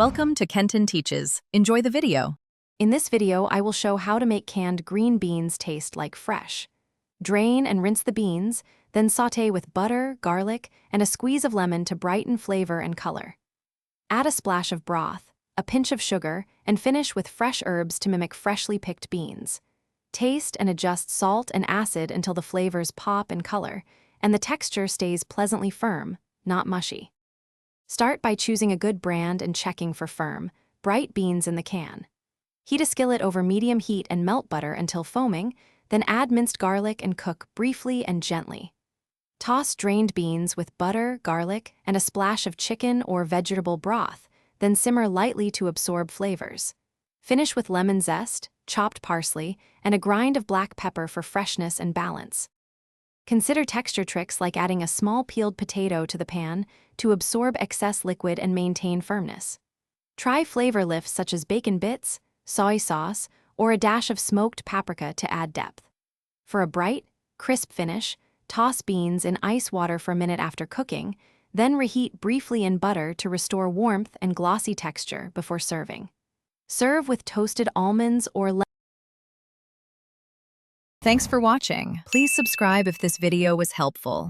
Welcome to Kenton Teaches. Enjoy the video. In this video, I will show how to make canned green beans taste like fresh. Drain and rinse the beans, then sauté with butter, garlic, and a squeeze of lemon to brighten flavor and color. Add a splash of broth, a pinch of sugar, and finish with fresh herbs to mimic freshly picked beans. Taste and adjust salt and acid until the flavors pop and color, and the texture stays pleasantly firm, not mushy. Start by choosing a good brand and checking for firm, bright beans in the can. Heat a skillet over medium heat and melt butter until foaming, then add minced garlic and cook briefly and gently. Toss drained beans with butter, garlic, and a splash of chicken or vegetable broth, then simmer lightly to absorb flavors. Finish with lemon zest, chopped parsley, and a grind of black pepper for freshness and balance. Consider texture tricks like adding a small peeled potato to the pan to absorb excess liquid and maintain firmness. Try flavor lifts such as bacon bits, soy sauce, or a dash of smoked paprika to add depth. For a bright, crisp finish, toss beans in ice water for a minute after cooking, then reheat briefly in butter to restore warmth and glossy texture before serving. Serve with toasted almonds or Thanks for watching. Please subscribe if this video was helpful.